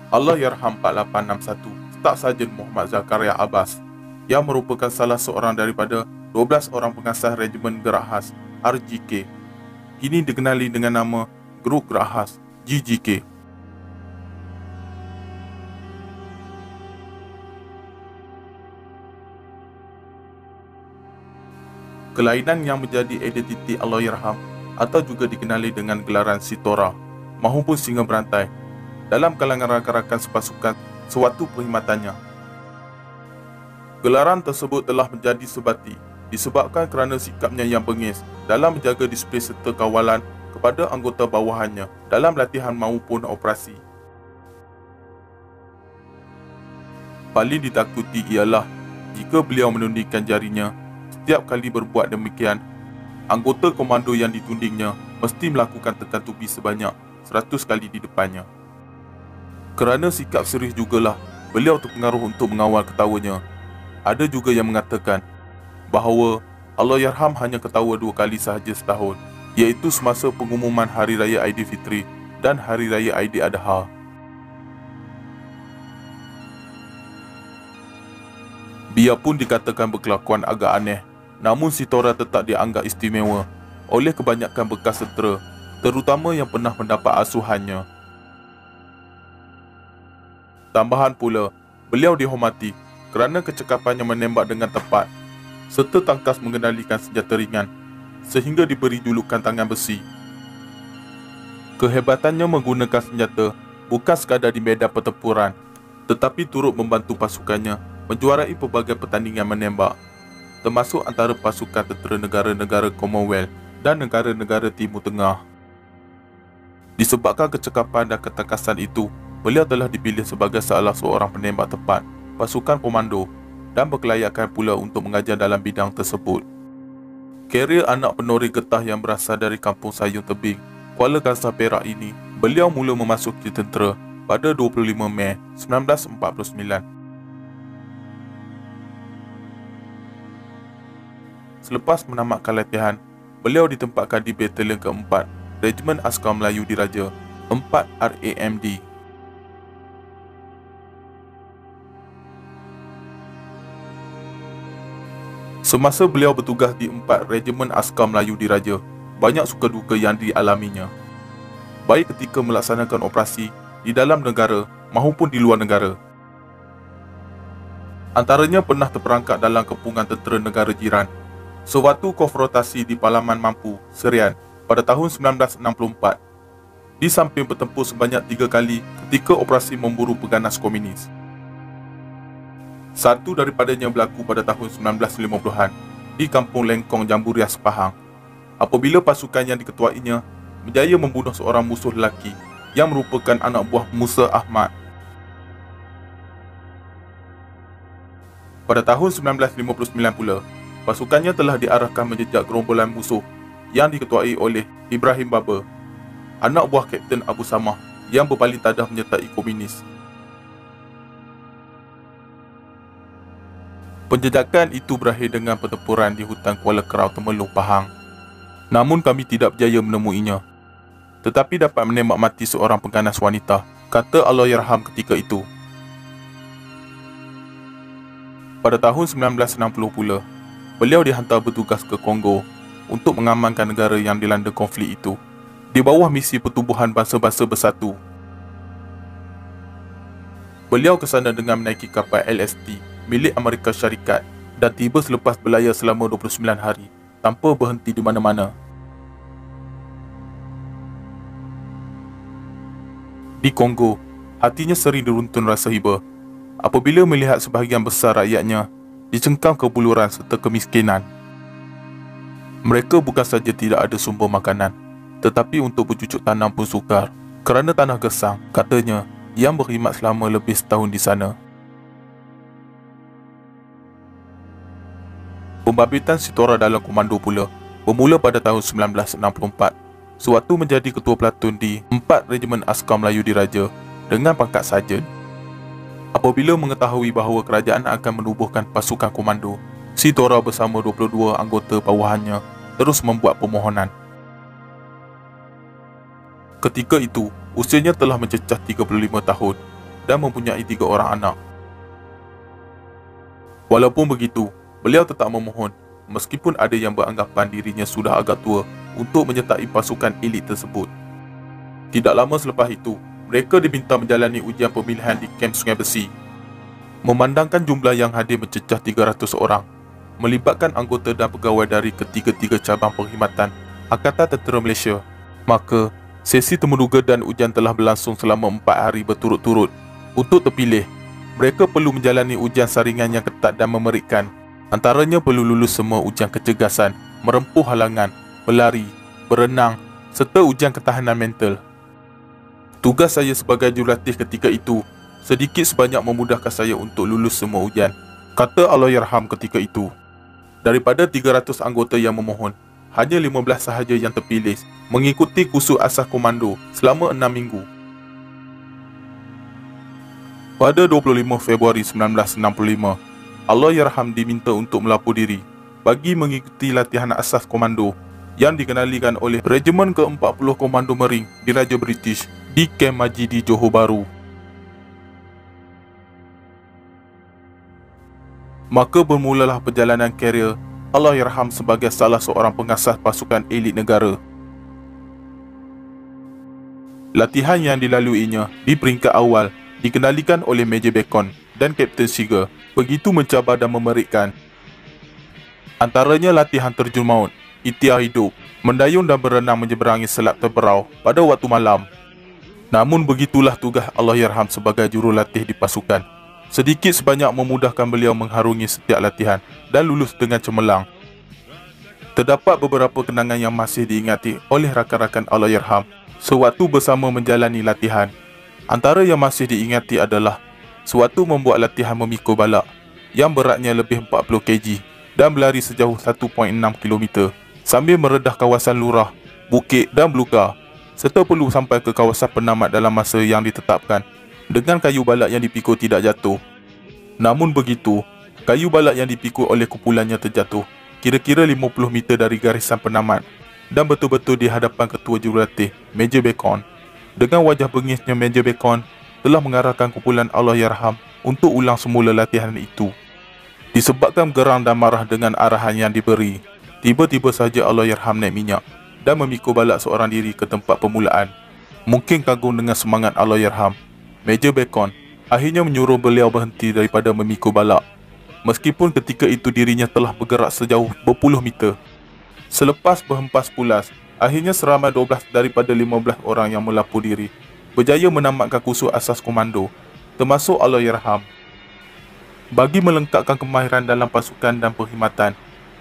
Allahyarham 4861, Staf Sarjen Muhammad Zakaria Abbas, yang merupakan salah seorang daripada 12 orang pengasas Regimen Gerak Khas RGK, kini dikenali dengan nama Grup Gerak Khas GGK. Kelainan yang menjadi identiti Allahyarham atau juga dikenali dengan gelaran Sitora mahupun Singa Berantai dalam kalangan rakan-rakan sepasukan sewaktu perkhidmatannya. Gelaran tersebut telah menjadi sebati disebabkan kerana sikapnya yang bengis dalam menjaga disiplin serta kawalan kepada anggota bawahannya dalam latihan maupun operasi. Paling ditakuti ialah jika beliau menundingkan jarinya. Setiap kali berbuat demikian, anggota komando yang ditundingnya mesti melakukan tekan tubi sebanyak 100 kali di depannya. Kerana sikap serius jugalah beliau terpengaruh untuk mengawal ketawanya. Ada juga yang mengatakan bahawa Allahyarham hanya ketawa 2 kali sahaja setahun, iaitu semasa pengumuman Hari Raya Aidilfitri dan Hari Raya Aidiladha. Biarpun dikatakan berkelakuan agak aneh, namun Sitora tetap dianggap istimewa oleh kebanyakan bekas tentera, terutama yang pernah mendapat asuhannya. Tambahan pula, beliau dihormati kerana kecekapannya menembak dengan tepat serta tangkas mengendalikan senjata ringan sehingga diberi julukan tangan besi. Kehebatannya menggunakan senjata bukan sekadar di medan pertempuran, tetapi turut membantu pasukannya menjuarai pelbagai pertandingan menembak, termasuk antara pasukan tentera negara-negara Commonwealth dan negara-negara Timur Tengah. Disebabkan kecekapan dan ketangkasan itu, beliau telah dipilih sebagai salah seorang penembak tepat pasukan komando dan berkelayakan pula untuk mengajar dalam bidang tersebut. Kerjaya anak penori getah yang berasal dari kampung Sayung Tebing, Kuala Kangsar Perak ini, beliau mula memasuki tentera pada 25 Mei 1949. Selepas menamatkan latihan, beliau ditempatkan di Batalion ke-4 Regimen Askar Melayu Diraja 4 RAMD. Semasa beliau bertugas di 4 Regimen Askar Melayu Diraja, banyak suka duka yang dialaminya, baik ketika melaksanakan operasi di dalam negara maupun di luar negara. Antaranya pernah terperangkap dalam kepungan tentera negara jiran sewaktu konfrontasi di Palaman Mampu, Serian pada tahun 1964, di samping bertempur sebanyak 3 kali ketika operasi memburu peganas komunis. Satu daripadanya berlaku pada tahun 1950-an di Kampung Lengkong, Jambu Rias, Pahang, apabila pasukan yang diketuainya berjaya membunuh seorang musuh lelaki yang merupakan anak buah Musa Ahmad. Pada tahun 1959 pula, pasukannya telah diarahkan menjejak gerombolan musuh yang diketuai oleh Ibrahim Baba, anak buah Kapten Abu Samah yang berpaling tadah menyertai komunis. Penjejakan itu berakhir dengan pertempuran di hutan Kuala Kerau, Temerloh, Pahang. Namun kami tidak berjaya menemuinya, tetapi dapat menembak mati seorang pengganas wanita, kata Allahyarham ketika itu. Pada tahun 1960 pula, beliau dihantar bertugas ke Kongo untuk mengamankan negara yang dilanda konflik itu di bawah misi Pertubuhan Bangsa-Bangsa Bersatu. Beliau ke sana dengan menaiki kapal LST milik Amerika Syarikat dan tiba selepas berlayar selama 29 hari tanpa berhenti di mana-mana. Di Kongo, hatinya sering diruntun rasa iba apabila melihat sebahagian besar rakyatnya dicengkam kebuluran serta kemiskinan. Mereka bukan saja tidak ada sumber makanan, tetapi untuk bercucuk tanam pun sukar kerana tanah gesang, katanya, yang berkhidmat selama lebih setahun di sana. Pembabituan Sitora dalam komando pula bermula pada tahun 1964, sewaktu menjadi ketua pelatun di 4 Regimen Askar Melayu Diraja dengan pangkat sarjan. Apabila mengetahui bahawa kerajaan akan menubuhkan pasukan komando, Sitora bersama 22 anggota bawahannya terus membuat permohonan. Ketika itu, usianya telah mencecah 35 tahun dan mempunyai 3 orang anak. Walaupun begitu, beliau tetap memohon, meskipun ada yang beranggapan dirinya sudah agak tua, untuk menyertai pasukan elit tersebut. Tidak lama selepas itu, mereka diminta menjalani ujian pemilihan di kamp Sungai Besi. Memandangkan jumlah yang hadir mencecah 300 orang, melibatkan anggota dan pegawai dari ketiga-tiga cabang perkhidmatan Angkatan Tentera Malaysia, maka sesi temuduga dan ujian telah berlangsung selama 4 hari berturut-turut. Untuk terpilih, mereka perlu menjalani ujian saringan yang ketat dan memerikan. Antaranya perlu lulus semua ujian kecergasan, merempuh halangan, berlari, berenang serta ujian ketahanan mental. Tugas saya sebagai jurulatih ketika itu sedikit sebanyak memudahkan saya untuk lulus semua ujian, kata Allahyarham ketika itu. Daripada 300 anggota yang memohon, hanya 15 sahaja yang terpilih mengikuti kursus asas komando selama 6 minggu. Pada 25 Februari 1965, Allahyarham diminta untuk melapor diri bagi mengikuti latihan asas komando yang dikenalikan oleh Regimen ke-40 Komando Marine Diraja British di Kem Maji di Johor Bahru. Maka bermulalah perjalanan karier Allahyarham sebagai salah seorang pengasas pasukan elit negara. Latihan yang dilaluinya di peringkat awal dikenalikan oleh Major Bacon dan Kapten Seager begitu mencabar dan memerikkan. Antaranya latihan terjun maut, ikhtiar hidup, mendayung dan berenang menyeberangi Selat Teberau pada waktu malam. Namun begitulah tugas Allahyarham sebagai jurulatih di pasukan. Sedikit sebanyak memudahkan beliau mengharungi setiap latihan dan lulus dengan cemerlang. Terdapat beberapa kenangan yang masih diingati oleh rakan-rakan Allahyarham sewaktu bersama menjalani latihan. Antara yang masih diingati adalah sewaktu membuat latihan memikul balak yang beratnya lebih 40 kg dan berlari sejauh 1.6 km sambil meredah kawasan lurah, bukit dan belukar, serta perlu sampai ke kawasan penamat dalam masa yang ditetapkan dengan kayu balak yang dipikul tidak jatuh. Namun begitu, kayu balak yang dipikul oleh kumpulannya terjatuh kira-kira 50 meter dari garisan penamat dan betul-betul di hadapan ketua jurulatih, Major Bacon. Dengan wajah bengisnya, Major Bacon telah mengarahkan kumpulan Allahyarham untuk ulang semula latihan itu. Disebabkan gerang dan marah dengan arahan yang diberi, tiba-tiba saja Allahyarham naik minyak dan memikul balak seorang diri ke tempat permulaan. Mungkin kagum dengan semangat Allahyarham, Major Bacon akhirnya menyuruh beliau berhenti daripada memikul balak, meskipun ketika itu dirinya telah bergerak sejauh berpuluh meter. Selepas berhempas pulas, akhirnya seramai 12 daripada 15 orang yang melapor diri berjaya menamatkan kursus asas komando, termasuk Allahyarham. Bagi melengkapkan kemahiran dalam pasukan dan perkhidmatan,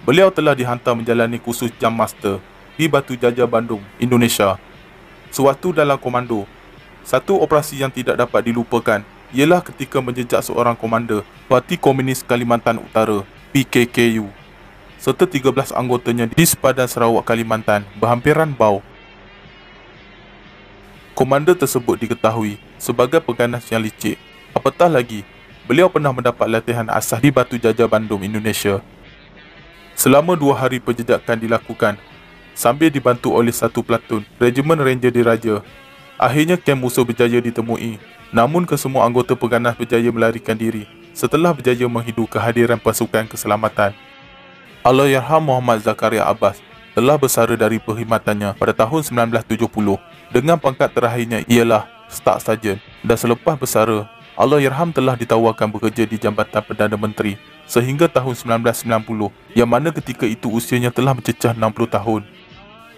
beliau telah dihantar menjalani kursus Jam Master di Batu Jajar, Bandung, Indonesia. Sewaktu dalam komando, satu operasi yang tidak dapat dilupakan ialah ketika menjejak seorang komander Parti Komunis Kalimantan Utara (PKKU) serta 13 anggotanya di sepadan Sarawak, Kalimantan berhampiran bau. Komander tersebut diketahui sebagai pengganas yang licik. Apatah lagi, beliau pernah mendapat latihan asas di Batu Jajar, Bandung, Indonesia. Selama 2 hari penjejakan dilakukan sambil dibantu oleh satu platun Regimen Ranger Diraja. Akhirnya kem musuh berjaya ditemui, namun kesemua anggota pengganas berjaya melarikan diri setelah berjaya menghidu kehadiran pasukan keselamatan. Allahyarham Muhammad Zakaria Abbas telah bersara dari perkhidmatannya pada tahun 1970 dengan pangkat terakhirnya ialah Staff Sergeant, dan selepas bersara, Allahyarham telah ditawarkan bekerja di Jabatan Perdana Menteri sehingga tahun 1990, yang mana ketika itu usianya telah mencecah 60 tahun.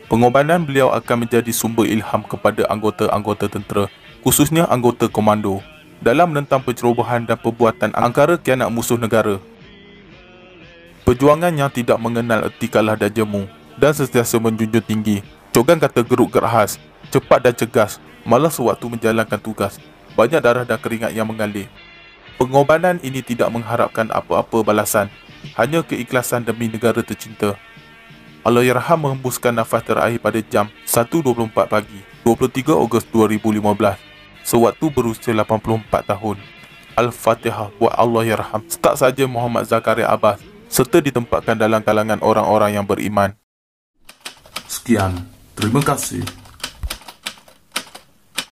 Pengorbanan beliau akan menjadi sumber ilham kepada anggota-anggota tentera, khususnya anggota komando, dalam menentang pencerobohan dan perbuatan angkara khianat musuh negara. Perjuangannya tidak mengenal erti kalah dan jemu dan sentiasa menjunjung tinggi cogan kata gerut gerhas, cepat dan cegas. Malah sewaktu menjalankan tugas, banyak darah dan keringat yang mengalir. Pengorbanan ini tidak mengharapkan apa-apa balasan, hanya keikhlasan demi negara tercinta. Allahyarham menghembuskan nafas terakhir pada jam 1.24 pagi 23 Ogos 2015 sewaktu berusia 84 tahun. Al-Fatihah buat Allahyarham Staff Sergeant Muhammad Zakaria Abbas serta ditempatkan dalam kalangan orang-orang yang beriman. Sekian, terima kasih.